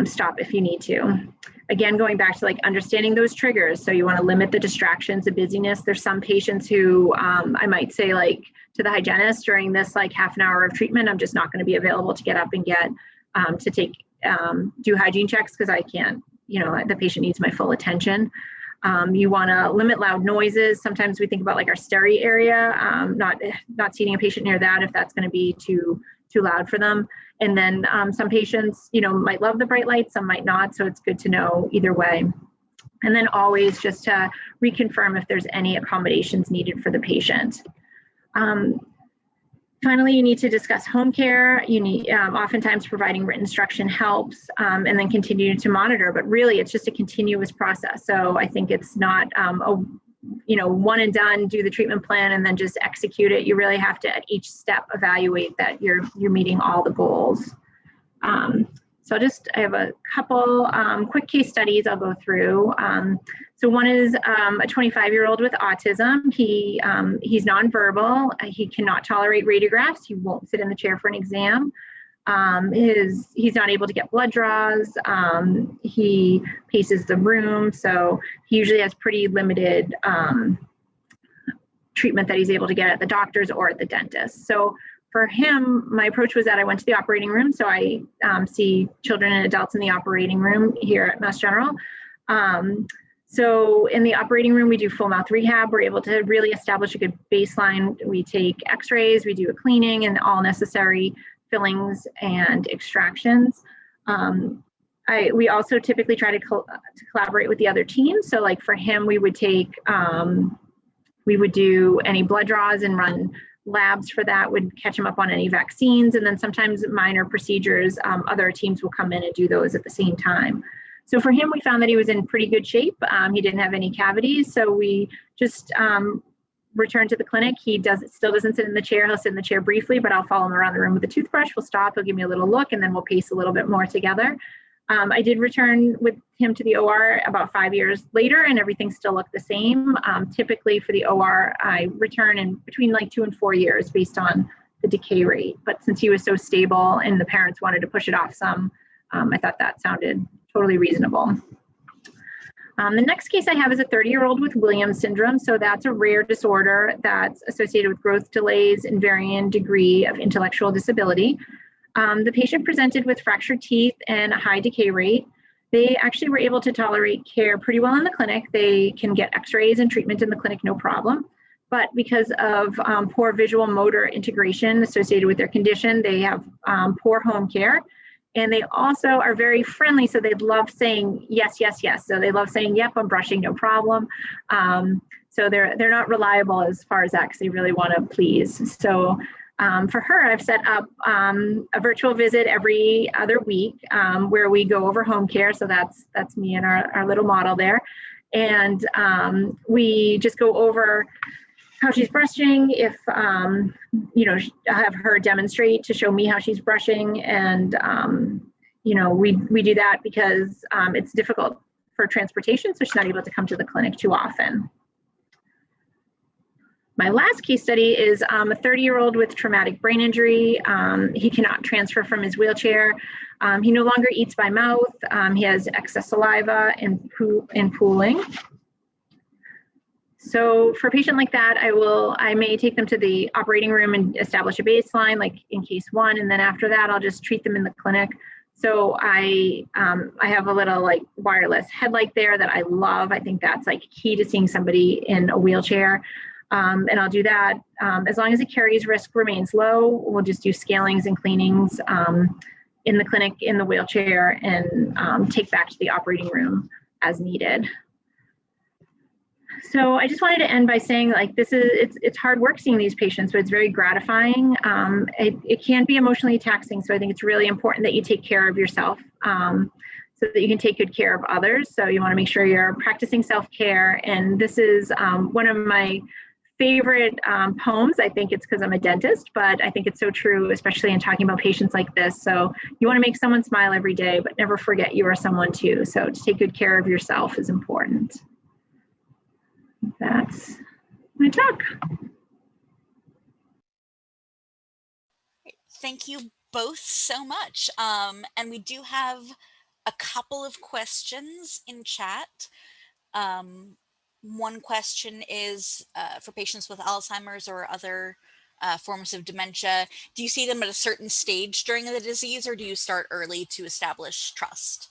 stop if you need to. Again, going back to like understanding those triggers. So you want to limit the distractions, the busyness. There's some patients who I might say like to the hygienist during this like half an hour of treatment, I'm just not going to be available to get up and get to take do hygiene checks because I can't, the patient needs my full attention. You want to limit loud noises. Sometimes we think about like our stereo area, not seating a patient near that if that's going to be too loud for them. And then some patients, might love the bright lights, some might not. So it's good to know either way. And then always just to reconfirm if there's any accommodations needed for the patient. Finally, you need to discuss home care. You need, oftentimes providing written instruction helps, and then continue to monitor, but really it's just a continuous process. So I think it's not one and done, do the treatment plan and then just execute it. You really have to at each step evaluate that you're meeting all the goals. So I have a couple quick case studies I'll go through. So one is a 25-year-old with autism. He's nonverbal. He cannot tolerate radiographs. He won't sit in the chair for an exam. He's not able to get blood draws. He paces the room. So he usually has pretty limited treatment that he's able to get at the doctor's or at the dentist. So for him, my approach was that I went to the operating room. So I see children and adults in the operating room here at Mass General. So in the operating room, we do full mouth rehab. We're able to really establish a good baseline. We take x-rays, we do a cleaning and all necessary fillings and extractions. We also typically try to collaborate with the other teams. So like for him, we would do any blood draws and run labs for that, would catch him up on any vaccines. And then sometimes minor procedures, other teams will come in and do those at the same time. So for him, we found that he was in pretty good shape. He didn't have any cavities. So we just returned to the clinic. He still doesn't sit in the chair. He'll sit in the chair briefly, but I'll follow him around the room with a toothbrush. We'll stop, he'll give me a little look, and then we'll pace a little bit more together. I did return with him to the OR about 5 years later, and everything still looked the same. Typically for the OR, I return in between like 2 and 4 years based on the decay rate. But since he was so stable and the parents wanted to push it off some, I thought that sounded totally reasonable. The next case I have is a 30-year-old with Williams syndrome. So that's a rare disorder that's associated with growth delays and varying degree of intellectual disability. The patient presented with fractured teeth and a high decay rate. They actually were able to tolerate care pretty well in the clinic. They can get x-rays and treatment in the clinic, no problem. But because of poor visual motor integration associated with their condition, they have poor home care. And they also are very friendly, so they love saying yes, yes, yes. So they love saying, yep, I'm brushing, no problem. So they're not reliable as far as that, because they really want to please. So for her, I've set up a virtual visit every other week where we go over home care. So that's me and our little model there. And we just go over how she's brushing, if, have her demonstrate to show me how she's brushing. And, we do that because it's difficult for transportation, so she's not able to come to the clinic too often. My last case study is a 30-year-old with traumatic brain injury. He cannot transfer from his wheelchair. He no longer eats by mouth. He has excess saliva and pooling. So for a patient like that, I may take them to the operating room and establish a baseline, like in case one, and then after that, I'll just treat them in the clinic So I have a little like wireless headlight there that I love. I think that's like key to seeing somebody in a wheelchair. And I'll do that. As long as the caries risk remains low, we'll just do scalings and cleanings in the clinic, in the wheelchair, and take back to the operating room as needed. So I just wanted to end by saying, like, it's hard work seeing these patients, but it's very gratifying. It can be emotionally taxing, so I think it's really important that you take care of yourself so that you can take good care of others. So you want to make sure you're practicing self-care. And this is one of my favorite poems. I think it's because I'm a dentist, but I think it's so true, especially in talking about patients like this. So you want to make someone smile every day, but never forget you are someone too. So to take good care of yourself is important. That's my talk. Thank you both so much. And we do have a couple of questions in chat. One question is for patients with Alzheimer's or other forms of dementia. Do you see them at a certain stage during the disease, or do you start early to establish trust?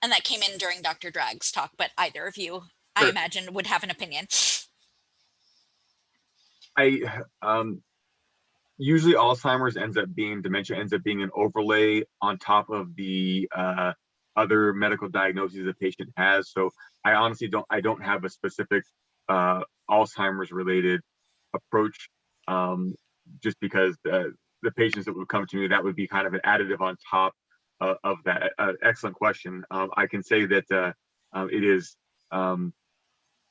And that came in during Dr. Dragg's talk, but either of you, sure, I imagine, would have an opinion. Usually Alzheimer's dementia ends up being an overlay on top of the other medical diagnoses the patient has. So I honestly don't have a specific Alzheimer's related approach, just because the patients that would come to me, that would be kind of an additive on top of that. Excellent question. I can say that it is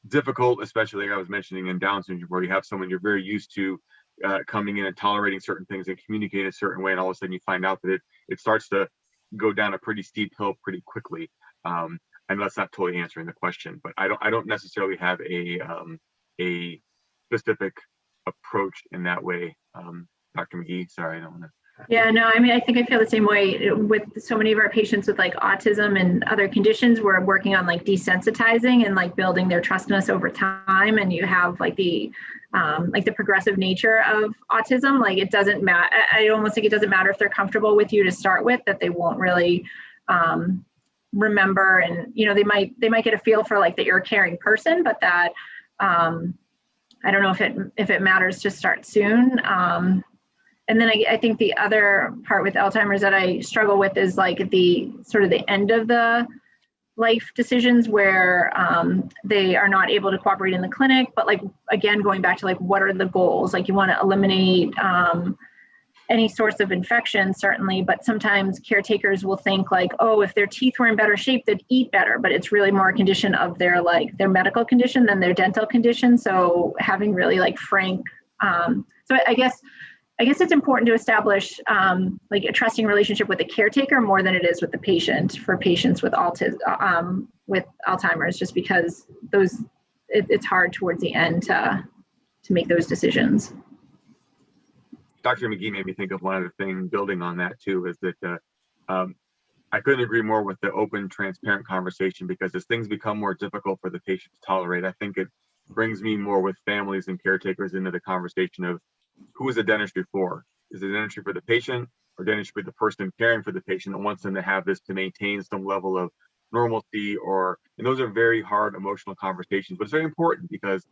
difficult, especially like I was mentioning in Down syndrome, where you have someone you're very used to coming in and tolerating certain things and communicating a certain way, and all of a sudden you find out that it starts to go down a pretty steep hill pretty quickly. And that's not totally answering the question, but I don't necessarily have a specific approach in that way. Dr. McGee, sorry, I don't want to. Yeah, no, I mean, I think I feel the same way with so many of our patients with like autism and other conditions. We're working on like desensitizing and like building their trust in us over time. And you have like the progressive nature of autism. Like it doesn't matter. I almost think it doesn't matter if they're comfortable with you to start with, that they won't really remember. And, you know, they might get a feel for like that you're a caring person, but that I don't know if it matters to start soon. And then I think the other part with Alzheimer's that I struggle with is like the sort of the end of the life decisions where they are not able to cooperate in the clinic, but like, again, going back to like, what are the goals? Like you want to eliminate any source of infection, certainly, but sometimes caretakers will think like, oh, if their teeth were in better shape, they'd eat better, but it's really more a condition of their medical condition than their dental condition. So having really like frank, so I guess it's important to establish like a trusting relationship with the caretaker more than it is with the patient for patients with autism, with Alzheimer's, just because it's hard towards the end to make those decisions. Dr. McGee made me think of one other thing building on that too, is that I couldn't agree more with the open, transparent conversation, because as things become more difficult for the patient to tolerate, I think it brings me more with families and caretakers into the conversation of, who is the dentistry for? Is it dentistry for the patient, or dentistry for the person caring for the patient that wants them to have this to maintain some level of normalcy? And those are very hard emotional conversations, but it's very important because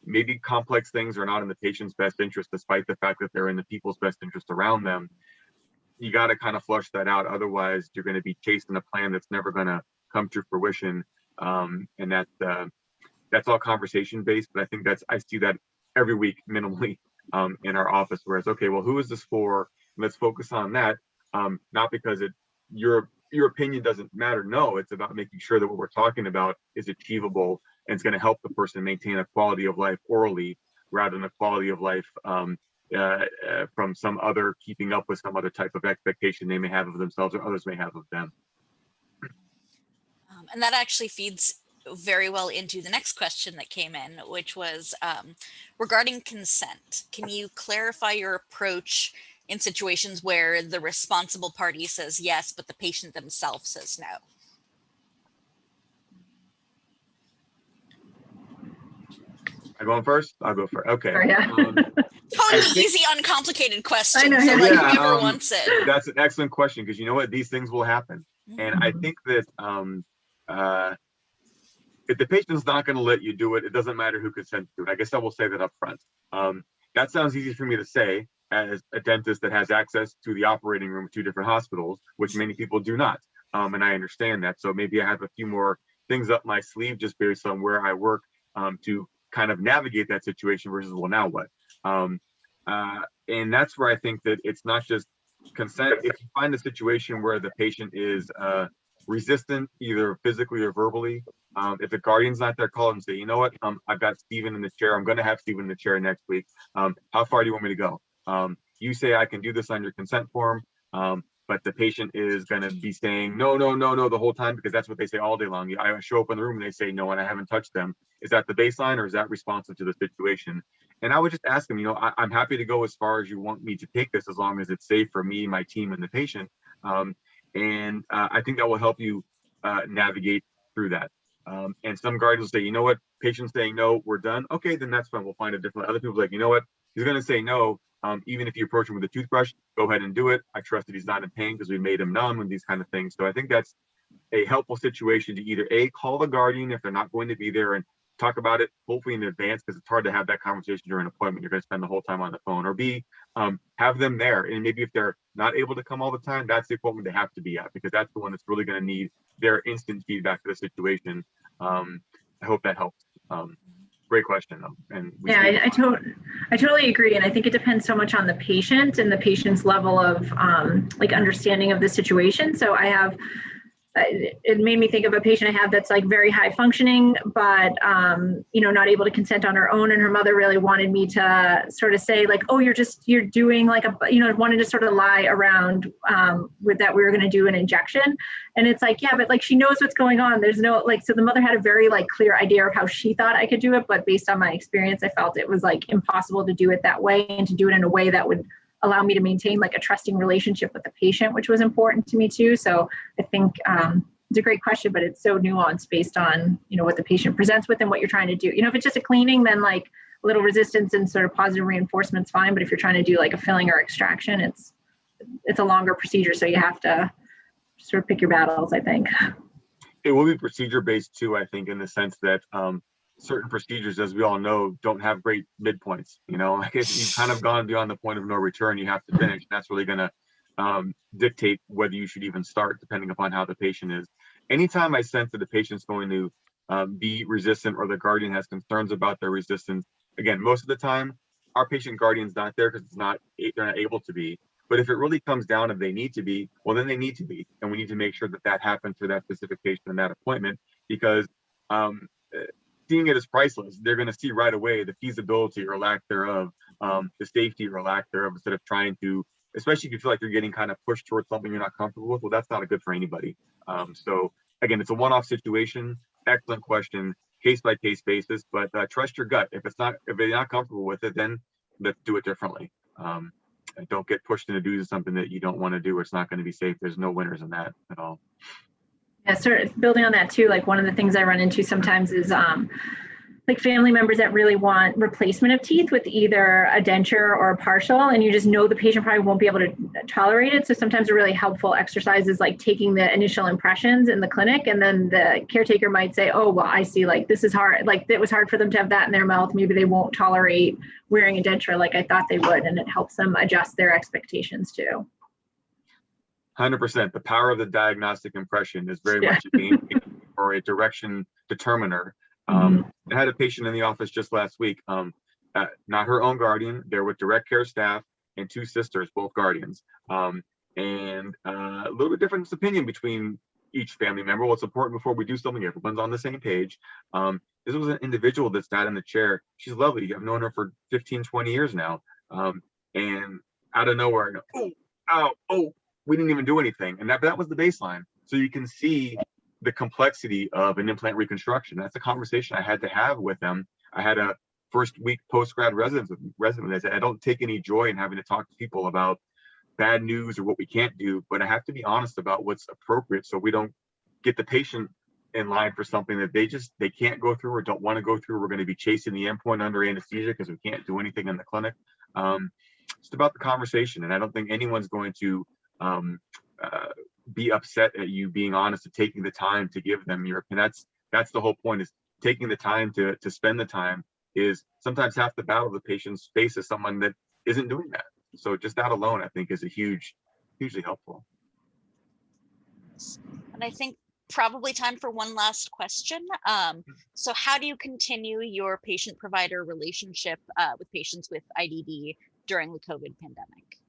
maybe complex things are not in the patient's best interest, despite the fact that they're in the people's best interest around them. You got to kind of flush that out. Otherwise, you're going to be chasing a plan that's never going to come to fruition. And that's all conversation based, but I think I see that every week minimally in our office, where it's, okay, well, who is this for? Let's focus on that. Not because your opinion doesn't matter. No, it's about making sure that what we're talking about is achievable and it's going to help the person maintain a quality of life orally, rather than a quality of life from some other, keeping up with some other type of expectation they may have of themselves or others may have of them. And that actually feeds very well into the next question that came in, which was regarding consent. Can you clarify your approach in situations where the responsible party says yes, but the patient themselves says no? I going first? I'll go first. Okay. Or, yeah. Fun, easy, uncomplicated question. I know, So yeah. like Yeah, whoever wants it. That's an excellent question, because you know what? These things will happen. And I think that if the patient's not going to let you do it, it doesn't matter who consents to it. I guess I will say that up front. That sounds easy for me to say as a dentist that has access to the operating room of 2 different hospitals, which many people do not. And I understand that. So maybe I have a few more things up my sleeve just based on where I work to kind of navigate that situation versus, well, now what? And that's where I think that it's not just consent. If you find a situation where the patient is resistant, either physically or verbally, if the guardian's not there, call and say, you know what, I've got Steven in the chair. I'm going to have Steven in the chair next week. How far do you want me to go? You say I can do this on your consent form, but the patient is going to be saying no, no, no, no the whole time, because that's what they say all day long. I show up in the room and they say no, and I haven't touched them. Is that the baseline, or is that responsive to the situation? And I would just ask them, I'm happy to go as far as you want me to take this, as long as it's safe for me, my team, and the patient. And I think that will help you navigate through that. And some guardians will say, you know what, patient's saying no, we're done. Okay, then that's fine. We'll find a different. Other people are like, you know what, he's going to say no. Even if you approach him with a toothbrush, go ahead and do it. I trust that he's not in pain because we made him numb and these kind of things. So I think that's a helpful situation to either A, call the guardian if they're not going to be there and talk about it, hopefully in advance, because it's hard to have that conversation during an appointment. You're going to spend the whole time on the phone. Or B, have them there. And maybe if they're not able to come all the time, that's the appointment they have to be at, because that's the one that's really going to need their instant feedback to the situation. I hope that helps. Great question, though. And yeah, I totally agree. And I think it depends so much on the patient and the patient's level of like understanding of the situation. So I have, it made me think of a patient I have that's like very high functioning, but not able to consent on her own. And her mother really wanted me to sort of say like, oh, you're doing like wanted to sort of lie around with that we were going to do an injection. And it's like, yeah, but like she knows what's going on. There's no so the mother had a very like clear idea of how she thought I could do it. But based on my experience, I felt it was like impossible to do it that way, and to do it in a way that would allow me to maintain like a trusting relationship with the patient, which was important to me too. So I think it's a great question, but it's so nuanced based on, what the patient presents with and what you're trying to do. If it's just a cleaning, then like a little resistance and sort of positive reinforcement's fine. But if you're trying to do like a filling or extraction, it's a longer procedure. So you have to sort of pick your battles, I think. It will be procedure based too, I think, in the sense that certain procedures, as we all know, don't have great midpoints. Like if you've kind of gone beyond the point of no return, you have to finish. That's really going to dictate whether you should even start, depending upon how the patient is. Anytime I sense that the patient's going to be resistant, or the guardian has concerns about their resistance, again, most of the time, our patient guardian's not there because they're not able to be. But if it really comes down and they need to be, well, then they need to be. And we need to make sure that happens for that specific patient in that appointment, because seeing it as priceless. They're going to see right away the feasibility or lack thereof, the safety or lack thereof, instead of trying to, especially if you feel like you're getting kind of pushed towards something you're not comfortable with. Well, that's not good for anybody. So again, it's a one-off situation. Excellent question, case by case basis, but trust your gut. If they're not comfortable with it, then let's do it differently. Don't get pushed into doing something that you don't want to do, or it's not going to be safe. There's no winners in that at all. Yeah, sort of building on that too, like one of the things I run into sometimes is like family members that really want replacement of teeth with either a denture or a partial, and you just know the patient probably won't be able to tolerate it. So sometimes a really helpful exercise is like taking the initial impressions in the clinic, and then the caretaker might say, oh, well, I see, like this is hard. Like it was hard for them to have that in their mouth. Maybe they won't tolerate wearing a denture like I thought they would, and it helps them adjust their expectations too. 100%. The power of the diagnostic impression is very much a game or a direction determiner. I had a patient in the office just last week, not her own guardian. They're with direct care staff and 2 sisters, both guardians. And a little bit different opinion between each family member. What's important before we do something, everyone's on the same page. This was an individual that sat in the chair. She's lovely. I've known her for 15, 20 years now. And out of nowhere, oh, we didn't even do anything. And that was the baseline. So you can see the complexity of an implant reconstruction. That's a conversation I had to have with them. I had a first week post-grad resident. I said, I don't take any joy in having to talk to people about bad news or what we can't do, but I have to be honest about what's appropriate so we don't get the patient in line for something that they can't go through or don't want to go through. We're going to be chasing the endpoint under anesthesia because we can't do anything in the clinic. It's about the conversation, and I don't think anyone's going to be upset at you being honest and taking the time to give them your. And that's the whole point, is taking the time to spend the time. Is sometimes half the battle the patient's face is someone that isn't doing that. So just that alone, I think, is hugely helpful. And I think probably time for one last question. So how do you continue your patient-provider relationship with patients with IDD during the COVID pandemic?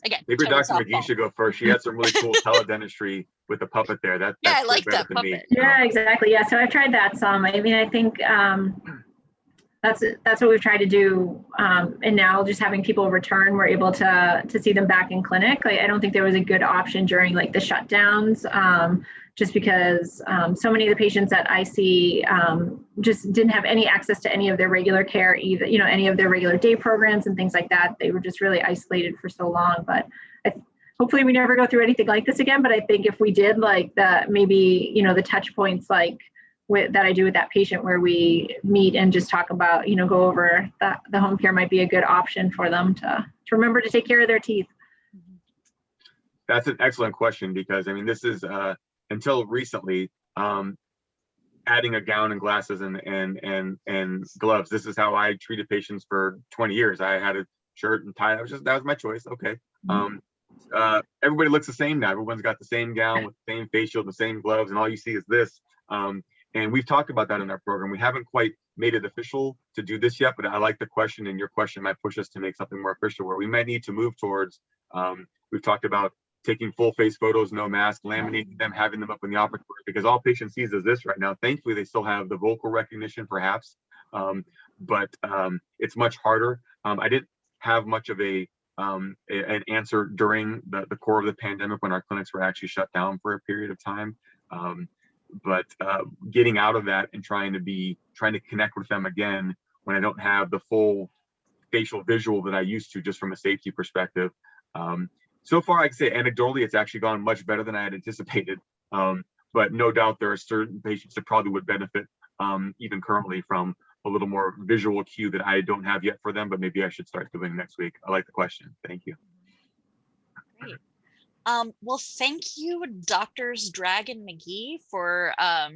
Again, maybe Dr. Mcgee should go first. She had some really cool teledentistry with the puppet there. That's I like that puppet. Me, yeah, exactly. Yeah, so I've tried that some. I mean, I think that's what we've tried to do. And now just having people return, we're able to see them back in clinic. Like, I don't think there was a good option during like the shutdowns, just because so many of the patients that I see just didn't have any access to any of their regular care, either, any of their regular day programs and things like that. They were just really isolated for so long. But hopefully we never go through anything like this again. But I think if we did, like that, maybe, the touch points like that I do with that patient where we meet and just talk about, go over the home care might be a good option for them to remember to take care of their teeth. That's an excellent question, because I mean, this is until recently, adding a gown and glasses and gloves. This is how I treated patients for 20 years. I had a shirt and tie. That was my choice. Okay. Everybody looks the same now. Everyone's got the same gown with the same face shield, the same gloves, and all you see is this. And we've talked about that in our program. We haven't quite made it official to do this yet, but I like the question, and your question might push us to make something more official, where we might need to move towards, we've talked about taking full face photos, no mask, laminating them, having them up in the operative room, because all patient sees is this right now. Thankfully, they still have the vocal recognition perhaps, but it's much harder. I didn't have much of an answer during the core of the pandemic when our clinics were actually shut down for a period of time. But getting out of that and trying to connect with them again when I don't have the full facial visual that I used to, just from a safety perspective. So far, I can say anecdotally, it's actually gone much better than I had anticipated. But no doubt there are certain patients that probably would benefit even currently from a little more visual cue that I don't have yet for them, but maybe I should start doing next week. I like the question. Thank you. Great. Well, thank you, Doctors Drag and Mcgee, for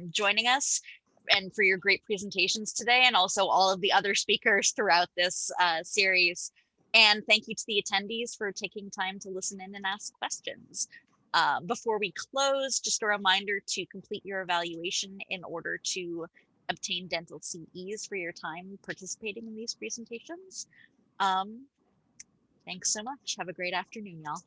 joining us and for your great presentations today, and also all of the other speakers throughout this series. And thank you to the attendees for taking time to listen in and ask questions. Before we close, just a reminder to complete your evaluation in order to obtain dental CEs for your time participating in these presentations. Thanks so much. Have a great afternoon, y'all.